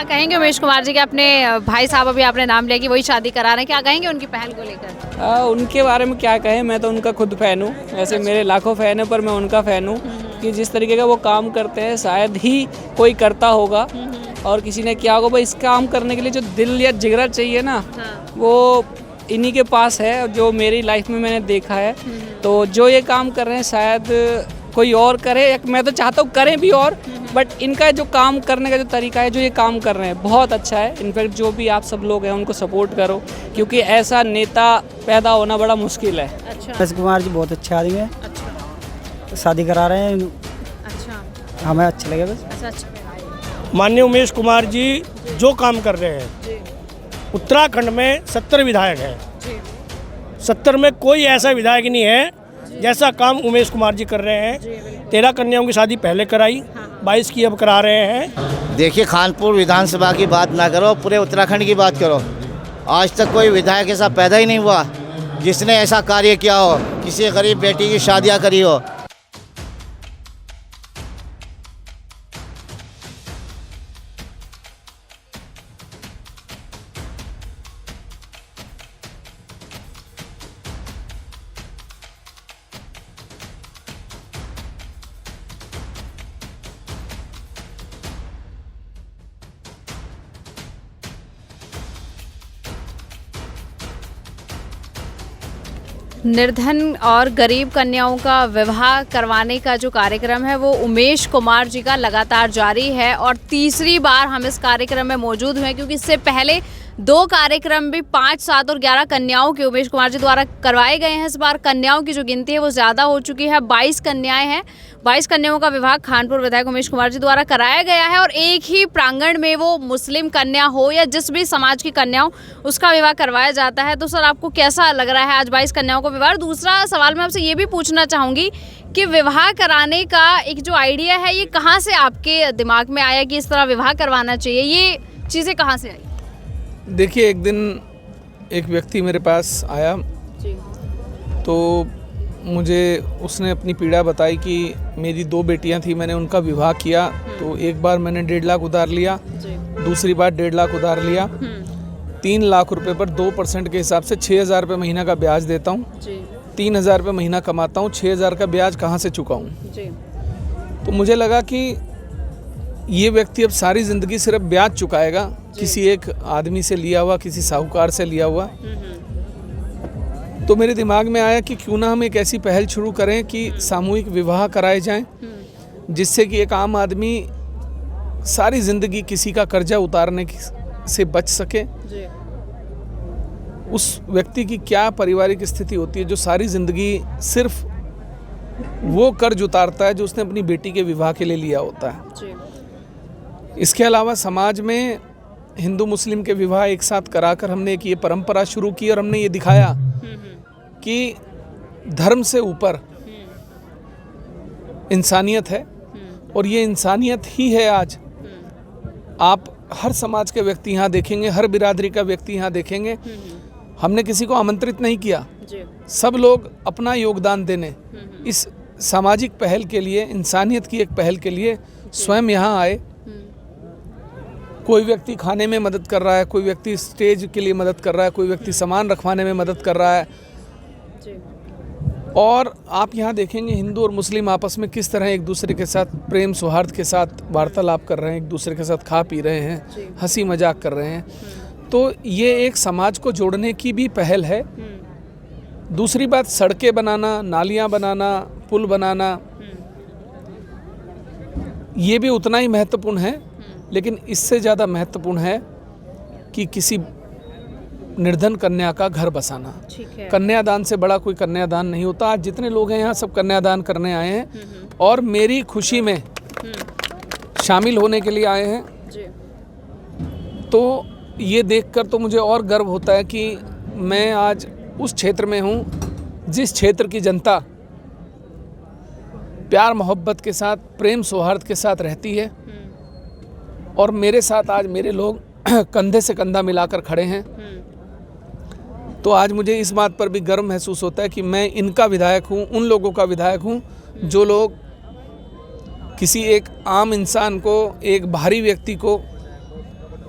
क्या कहेंगे उमेश कुमार जी के अपने भाई साहब अभी आपने नाम लिया कि वही शादी करा रहे हैं, क्या कहेंगे उनकी पहल को लेकर? उनके बारे में क्या कहें, मैं तो उनका खुद फ़ैन हूँ। ऐसे मेरे लाखों फ़ैन हैं पर मैं उनका फ़ैन हूँ कि जिस तरीके का वो काम करते हैं शायद ही कोई करता होगा और किसी ने किया होगा। भाई इस काम करने के लिए जो दिल या जिगरा चाहिए ना, वो इन्हीं के पास है जो मेरी लाइफ में मैंने देखा है। तो जो ये काम कर रहे हैं शायद कोई और करे, मैं तो चाहता हूँ करें भी और, बट इनका जो काम करने का जो तरीका है, जो ये काम कर रहे हैं बहुत अच्छा है। इनफैक्ट जो भी आप सब लोग हैं उनको सपोर्ट करो क्योंकि ऐसा नेता पैदा होना बड़ा मुश्किल है। अच्छा। उमेश कुमार जी बहुत अच्छे आदमी है, अच्छा शादी करा रहे हैं, अच्छा हमें अच्छे लगे बस। अच्छा। माननीय उमेश कुमार जी जो काम कर रहे हैं, उत्तराखंड में 70 विधायक हैं, 70 में कोई ऐसा विधायक नहीं है जैसा काम उमेश कुमार जी कर रहे हैं। 13 कन्याओं की शादी पहले कराई, 22 की अब करा रहे हैं। देखिए, खानपुर विधानसभा की बात ना करो, पूरे उत्तराखंड की बात करो। आज तक कोई विधायक ऐसा पैदा ही नहीं हुआ जिसने ऐसा कार्य किया हो, किसी गरीब बेटी की शादियां करी हो। निर्धन और गरीब कन्याओं का विवाह करवाने का जो कार्यक्रम है वो उमेश कुमार जी का लगातार जारी है और तीसरी बार हम इस कार्यक्रम में मौजूद हुए क्योंकि इससे पहले 2 कार्यक्रम भी 5, 7 और 11 कन्याओं के उमेश कुमार जी द्वारा करवाए गए हैं। इस बार कन्याओं की जो गिनती है वो ज़्यादा हो चुकी है, 22 कन्याएं हैं। 22 कन्याओं का विवाह खानपुर विधायक उमेश कुमार जी द्वारा कराया गया है और एक ही प्रांगण में वो मुस्लिम कन्या हो या जिस भी समाज की कन्या हो उसका विवाह करवाया जाता है। तो सर आपको कैसा लग रहा है आज 22 कन्याओं को विवाह? दूसरा सवाल मैं आपसे ये भी पूछना चाहूँगी कि विवाह कराने का एक जो आइडिया है ये कहाँ से आपके दिमाग में आया कि इस तरह विवाह करवाना चाहिए, ये चीज़ें कहाँ से आई? देखिए, एक दिन एक व्यक्ति मेरे पास आया जी। तो मुझे उसने अपनी पीड़ा बताई कि मेरी 2 बेटियां थी, मैंने उनका विवाह किया तो एक बार मैंने 1.5 लाख उधार लिया, दूसरी बार 1.5 लाख उधार लिया, 3 लाख रुपए पर 2% के हिसाब से 6,000 रुपये महीना का ब्याज देता हूँ। 3,000 रुपये महीना कमाता हूँ, 6,000 का ब्याज कहाँ से चुकाऊँ? तो मुझे लगा कि ये व्यक्ति अब सारी ज़िंदगी सिर्फ ब्याज चुकाएगा, किसी एक आदमी से लिया हुआ, किसी साहूकार से लिया हुआ। तो मेरे दिमाग में आया कि क्यों ना हम एक ऐसी पहल शुरू करें कि सामूहिक विवाह कराए जाएं, जिससे कि एक आम आदमी सारी ज़िंदगी किसी का कर्जा उतारने से बच सके। उस व्यक्ति की क्या पारिवारिक स्थिति होती है जो सारी ज़िंदगी सिर्फ वो कर्ज उतारता है जो उसने अपनी बेटी के विवाह के लिए लिया होता है। इसके अलावा समाज में हिंदू मुस्लिम के विवाह एक साथ कराकर हमने एक ये परंपरा शुरू की और हमने ये दिखाया कि धर्म से ऊपर इंसानियत है और ये इंसानियत ही है। आज आप हर समाज के व्यक्ति यहाँ देखेंगे, हर बिरादरी का व्यक्ति यहाँ देखेंगे। हमने किसी को आमंत्रित नहीं किया, सब लोग अपना योगदान देने इस सामाजिक पहल के लिए, इंसानियत की एक पहल के लिए स्वयं यहाँ आए। कोई व्यक्ति खाने में मदद कर रहा है, कोई व्यक्ति स्टेज के लिए मदद कर रहा है, कोई व्यक्ति सामान रखवाने में मदद कर रहा है। और आप यहाँ देखेंगे हिंदू और मुस्लिम आपस में किस तरह एक दूसरे के साथ प्रेम सौहार्द के साथ वार्तालाप कर रहे हैं, एक दूसरे के साथ खा पी रहे हैं, हंसी मजाक कर रहे हैं। तो ये एक समाज को जोड़ने की भी पहल है। दूसरी बात, सड़कें बनाना, नालियाँ बनाना, पुल बनाना, ये भी उतना ही महत्वपूर्ण है, लेकिन इससे ज़्यादा महत्वपूर्ण है कि किसी निर्धन कन्या का घर बसाना। कन्यादान से बड़ा कोई कन्यादान नहीं होता। आज जितने लोग हैं यहाँ सब कन्यादान करने आए हैं और मेरी खुशी में शामिल होने के लिए आए हैं। तो ये देखकर तो मुझे और गर्व होता है कि मैं आज उस क्षेत्र में हूँ जिस क्षेत्र की जनता प्यार मोहब्बत के साथ, प्रेम सौहार्द के साथ रहती है और मेरे साथ आज मेरे लोग कंधे से कंधा मिलाकर खड़े हैं। तो आज मुझे इस बात पर भी गर्व महसूस होता है कि मैं इनका विधायक हूँ, उन लोगों का विधायक हूँ जो लोग किसी एक आम इंसान को, एक बाहरी व्यक्ति को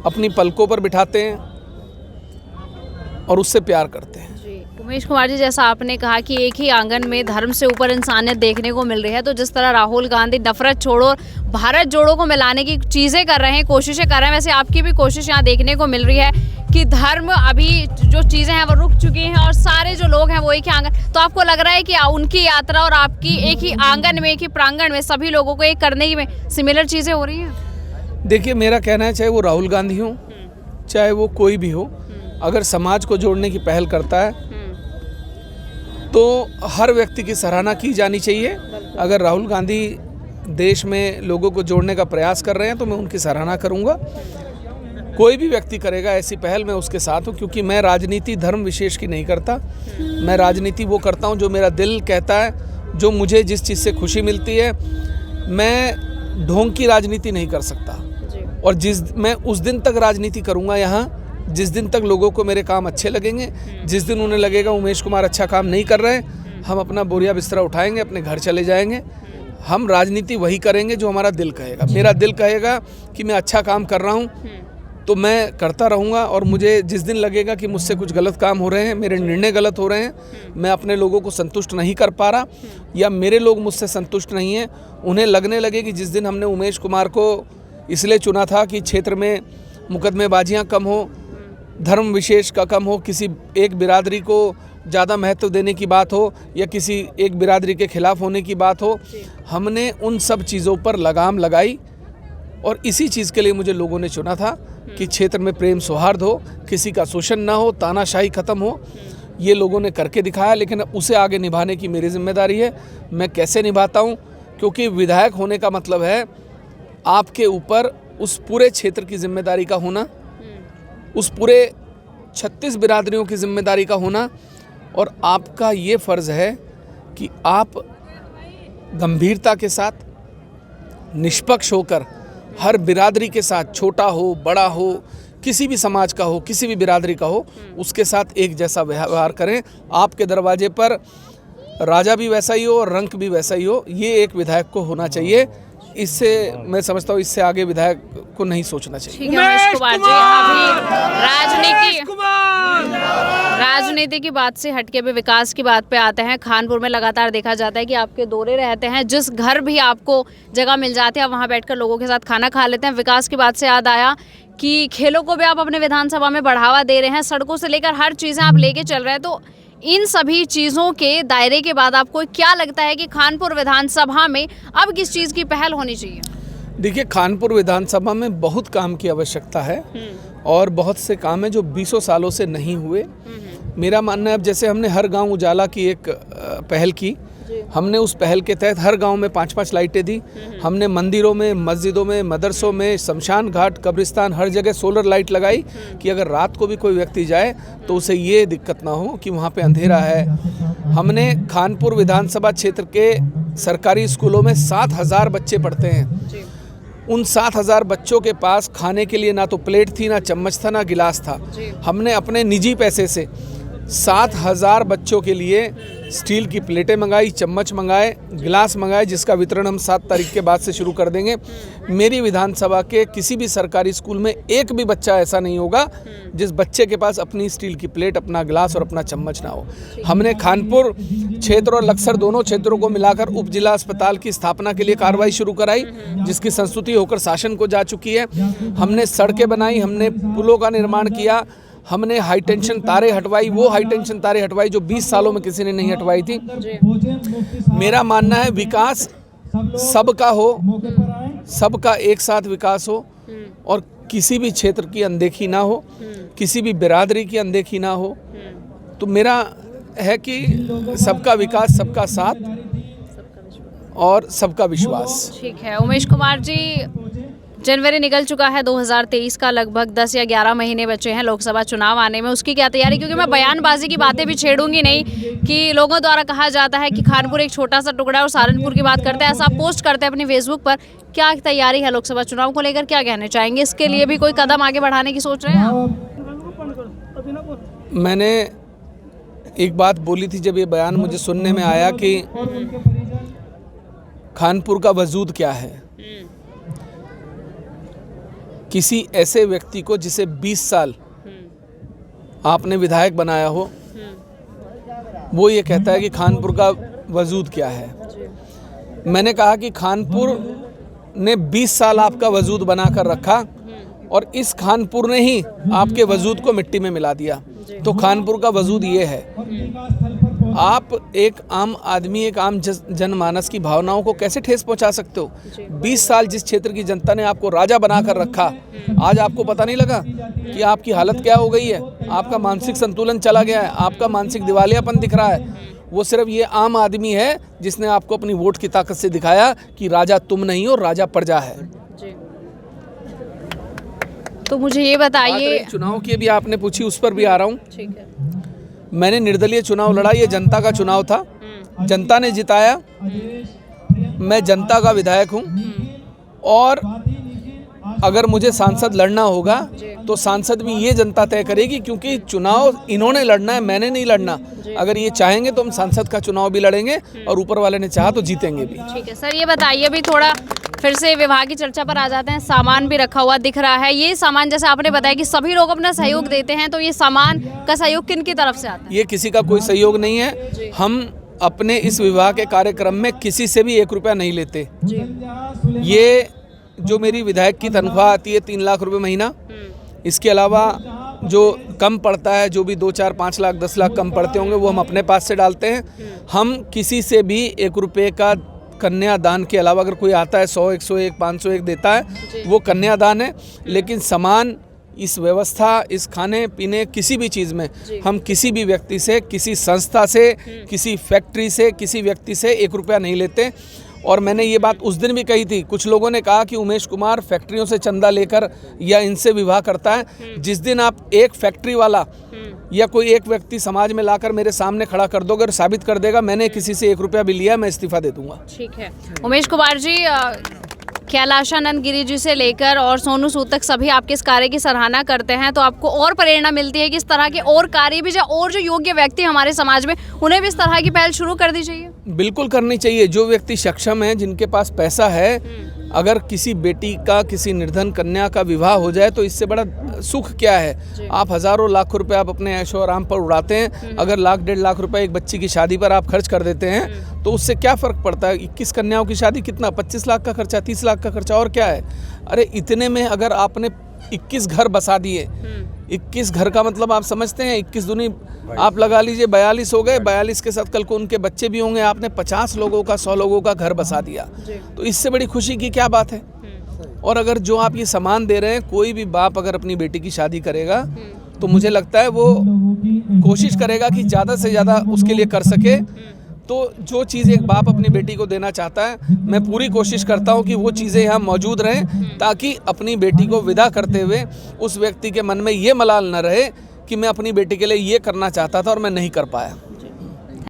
अपनी पलकों पर बिठाते हैं और उससे प्यार करते हैं। उमेश कुमार जी, जैसा आपने कहा कि एक ही आंगन में धर्म से ऊपर इंसानियत देखने को मिल रही है, तो जिस तरह राहुल गांधी नफरत छोड़ो भारत जोड़ो को मिलाने की चीज़ें कर रहे हैं, कोशिशें कर रहे हैं, वैसे आपकी भी कोशिश यहाँ देखने को मिल रही है कि धर्म अभी जो चीज़ें हैं वो रुक चुकी हैं और सारे जो लोग हैं वो एक ही आंगन, तो आपको लग रहा है कि उनकी यात्रा और आपकी एक ही आंगन में, एक ही प्रांगण में सभी लोगों को एक करने की में सिमिलर चीज़ें हो रही हैं? देखिए, मेरा कहना है चाहे वो राहुल गांधी हो चाहे वो कोई भी हो, अगर समाज को जोड़ने की पहल करता है तो हर व्यक्ति की सराहना की जानी चाहिए। अगर राहुल गांधी देश में लोगों को जोड़ने का प्रयास कर रहे हैं तो मैं उनकी सराहना करूंगा। कोई भी व्यक्ति करेगा ऐसी पहल, मैं उसके साथ हूं, क्योंकि मैं राजनीति धर्म विशेष की नहीं करता। मैं राजनीति वो करता हूं जो मेरा दिल कहता है, जो मुझे जिस चीज़ से खुशी मिलती है। मैं ढोंग की राजनीति नहीं कर सकता और मैं उस दिन तक राजनीति करूंगा यहाँ जिस दिन तक लोगों को मेरे काम अच्छे लगेंगे। जिस दिन उन्हें लगेगा उमेश कुमार अच्छा काम नहीं कर रहे, हम अपना बोरिया बिस्तरा उठाएंगे, अपने घर चले जाएंगे। हम राजनीति वही करेंगे जो हमारा दिल कहेगा। मेरा दिल कहेगा कि मैं अच्छा काम कर रहा हूँ तो मैं करता रहूँगा, और मुझे जिस दिन लगेगा कि मुझसे कुछ गलत काम हो रहे हैं, मेरे निर्णय गलत हो रहे हैं, मैं अपने लोगों को संतुष्ट नहीं कर पा रहा या मेरे लोग मुझसे संतुष्ट नहीं हैं, उन्हें लगने लगे कि जिस दिन हमने उमेश कुमार को इसलिए चुना था कि क्षेत्र में मुकदमेबाजियाँ कम हो, धर्म विशेष का कम हो, किसी एक बिरादरी को ज़्यादा महत्व देने की बात हो या किसी एक बिरादरी के खिलाफ होने की बात हो, हमने उन सब चीज़ों पर लगाम लगाई और इसी चीज़ के लिए मुझे लोगों ने चुना था कि क्षेत्र में प्रेम सौहार्द हो, किसी का शोषण ना हो, तानाशाही ख़त्म हो। ये लोगों ने करके दिखाया, लेकिन उसे आगे निभाने की मेरी जिम्मेदारी है। मैं कैसे निभाता हूँ, क्योंकि विधायक होने का मतलब है आपके ऊपर उस पूरे क्षेत्र की जिम्मेदारी का होना, उस पूरे 36 बिरादरियों की जिम्मेदारी का होना, और आपका ये फ़र्ज़ है कि आप गंभीरता के साथ, निष्पक्ष होकर हर बिरादरी के साथ, छोटा हो बड़ा हो, किसी भी समाज का हो, किसी भी बिरादरी का हो, उसके साथ एक जैसा व्यवहार करें। आपके दरवाजे पर राजा भी वैसा ही हो और रंक भी वैसा ही हो, ये एक विधायक को होना चाहिए। इससे मैं समझता हूँ इससे आगे विधायक को नहीं सोचना चाहिए। ठीक है उमेश कुमार जी, अभी राजनीति की बात से हटके भी विकास की बात पे आते हैं। खानपुर में लगातार देखा जाता है कि आपके दौरे रहते हैं, जिस घर भी आपको जगह मिल जाती है वहाँ बैठकर लोगों के साथ खाना खा लेते हैं। विकास की बात से याद आया कि खेलों को भी आप अपने विधानसभा में बढ़ावा दे रहे हैं, सड़कों से लेकर हर चीज़ें आप लेके चल रहे हैं, तो इन सभी चीज़ों के दायरे के बाद आपको क्या लगता है कि खानपुर विधानसभा में अब किस चीज़ की पहल होनी चाहिए? देखिए, खानपुर विधानसभा में बहुत काम की आवश्यकता है और बहुत से काम हैं जो 20 सालों से नहीं हुए। मेरा मानना है, अब जैसे हमने हर गांव उजाला की एक पहल की, हमने उस पहल के तहत हर गांव में 5-5 लाइटें दी। हमने मंदिरों में, मस्जिदों में, मदरसों में, शमशान घाट, कब्रिस्तान, हर जगह सोलर लाइट लगाई कि अगर रात को भी कोई व्यक्ति जाए तो उसे ये दिक्कत ना हो कि वहाँ पे अंधेरा है। हमने खानपुर विधानसभा क्षेत्र के सरकारी स्कूलों में 7,000 बच्चे पढ़ते हैं। उन 7,000 बच्चों के पास खाने के लिए ना तो प्लेट थी, ना चम्मच था, ना गिलास था। हमने अपने निजी पैसे से 7,000 बच्चों के लिए स्टील की प्लेटें मंगाई, चम्मच मंगाए, गिलास मंगाए, जिसका वितरण हम 7 तारीख के बाद से शुरू कर देंगे। मेरी विधानसभा के किसी भी सरकारी स्कूल में एक भी बच्चा ऐसा नहीं होगा जिस बच्चे के पास अपनी स्टील की प्लेट, अपना गिलास और अपना चम्मच ना हो। हमने खानपुर क्षेत्र और लक्सर दोनों क्षेत्रों को मिलाकर उप जिला अस्पताल की स्थापना के लिए कार्रवाई शुरू कराई, जिसकी संस्तुति होकर शासन को जा चुकी है। हमने सड़कें बनाई, हमने पुलों का निर्माण किया, हमने हाई टेंशन तारे हटवाई, वो हाई टेंशन तारे हटवाई जो 20 सालों में किसी ने नहीं हटवाई थी। मेरा मानना है विकास सबका हो, सबका एक साथ विकास हो और किसी भी क्षेत्र की अनदेखी ना हो, किसी भी बिरादरी की अनदेखी ना हो। तो मेरा है कि सबका विकास, सबका साथ और सबका विश्वास। ठीक है उमेश कुमार जी, जनवरी निकल चुका है 2023 का, लगभग 10 या 11 महीने बचे हैं लोकसभा चुनाव आने में। उसकी क्या तैयारी? क्योंकि मैं बयानबाजी की बातें भी छेड़ूंगी नहीं कि लोगों द्वारा कहा जाता है कि खानपुर एक छोटा सा टुकड़ा है और सहारनपुर की बात करते हैं, ऐसा आप पोस्ट करते हैं अपनी फेसबुक पर। क्या तैयारी है लोकसभा चुनाव को लेकर, क्या कहना चाहेंगे? इसके लिए भी कोई कदम आगे बढ़ाने की सोच रहे हैं आप? मैंने एक बात बोली थी जब ये बयान मुझे सुनने में आया कि खानपुर का वजूद क्या है, किसी ऐसे व्यक्ति को जिसे 20 साल आपने विधायक बनाया हो, वो ये कहता है कि खानपुर का वजूद क्या है। मैंने कहा कि खानपुर ने 20 साल आपका वजूद बना कर रखा और इस खानपुर ने ही आपके वजूद को मिट्टी में मिला दिया। तो खानपुर का वजूद ये है। आप एक आम आदमी, एक आम जनमानस की भावनाओं को कैसे ठेस पहुंचा सकते हो? 20 साल जिस क्षेत्र की जनता ने आपको राजा बना कर रखा, आज आपको पता नहीं लगा कि आपकी हालत क्या हो गई है? आपका मानसिक संतुलन चला गया है, आपका मानसिक दिवालियापन दिख रहा है। वो सिर्फ ये आम आदमी है जिसने आपको अपनी वोट की ताकत से दिखाया कि राजा तुम नहीं हो, राजा प्रजा है। तो मुझे ये बताइए, चुनाव की भी आपने पूछी, उस पर भी आ रहा हूँ। ठीक है। मैंने निर्दलीय चुनाव लड़ा, ये जनता का चुनाव था, जनता ने जिताया, मैं जनता का विधायक हूँ और अगर मुझे सांसद लड़ना होगा तो सांसद भी ये जनता तय करेगी, क्योंकि चुनाव इन्होंने लड़ना है, मैंने नहीं लड़ना। अगर ये चाहेंगे तो हम सांसद का चुनाव भी लड़ेंगे और ऊपर वाले ने चाहा तो जीतेंगे भी। ठीक है सर, ये बताइए अभी थोड़ा फिर से विवाह की चर्चा पर आ जाते हैं। सामान भी रखा हुआ दिख रहा है, ये सामान जैसे आपने बताया कि सभी लोग अपना सहयोग देते हैं, तो ये सामान का सहयोग किन की तरफ से आता है? ये किसी का कोई सहयोग नहीं है। हम अपने इस विवाह के कार्यक्रम में किसी से भी 1 रुपया नहीं लेते। ये जो मेरी विधायक की तनख्वाह आती है 3 लाख रुपए महीना, इसके अलावा जो कम पड़ता है, जो भी 2, 4, 5 लाख 10 लाख कम पड़ते होंगे, वो हम अपने पास से डालते हैं। हम किसी से भी 1 रुपये का कन्यादान के अलावा, अगर कोई आता है 100, 101, 501 देता है, वो कन्यादान है। लेकिन सामान, इस व्यवस्था, इस खाने पीने, किसी भी चीज़ में हम किसी भी व्यक्ति से, किसी संस्था से, किसी फैक्ट्री से, किसी व्यक्ति से 1 रुपया नहीं लेते। और मैंने ये बात उस दिन भी कही थी। कुछ लोगों ने कहा कि उमेश कुमार फैक्ट्रियों से चंदा लेकर या इनसे विवाह करता है। जिस दिन आप एक फैक्ट्री वाला या कोई एक व्यक्ति समाज में लाकर मेरे सामने खड़ा कर दोगे और साबित कर देगा मैंने किसी से 1 रुपया भी लिया, मैं इस्तीफा दे दूंगा। ठीक है उमेश कुमार जी, कैलाशानंद गिरी जी से लेकर और सोनू सूद तक सभी आपके इस कार्य की सराहना करते हैं, तो आपको और प्रेरणा मिलती है कि इस तरह के और कार्य भी, और जो योग्य व्यक्ति हमारे समाज में, उन्हें भी इस तरह की पहल शुरू कर दी चाहिए? बिल्कुल करनी चाहिए। जो व्यक्ति सक्षम है, जिनके पास पैसा है, अगर किसी बेटी का, किसी निर्धन कन्या का विवाह हो जाए तो इससे बड़ा सुख क्या है? आप हज़ारों लाखों रुपए आप अपने ऐशो आराम पर उड़ाते हैं, अगर 1 लाख 1.5 लाख रुपए एक बच्ची की शादी पर आप खर्च कर देते हैं तो उससे क्या फ़र्क पड़ता है? 21 कन्याओं की शादी कितना? 25 लाख का खर्चा, 30 लाख का खर्चा, और क्या है? अरे इतने में अगर आपने 21 घर बसा दिए, 21 घर का मतलब आप समझते हैं, 21 दूनी आप लगा लीजिए 42 हो गए। 42 के साथ कल को उनके बच्चे भी होंगे। आपने 50 लोगों का, 100 लोगों का घर बसा दिया, तो इससे बड़ी खुशी की क्या बात है? और अगर जो आप ये सामान दे रहे हैं, कोई भी बाप अगर अपनी बेटी की शादी करेगा तो मुझे लगता है वो कोशिश करेगा कि ज़्यादा से ज़्यादा उसके लिए कर सके। तो जो चीज़ एक बाप अपनी बेटी को देना चाहता है, मैं पूरी कोशिश करता हूं कि वो चीज़ें यहाँ मौजूद रहें, ताकि अपनी बेटी को विदा करते हुए उस व्यक्ति के मन में ये मलाल न रहे कि मैं अपनी बेटी के लिए ये करना चाहता था और मैं नहीं कर पाया।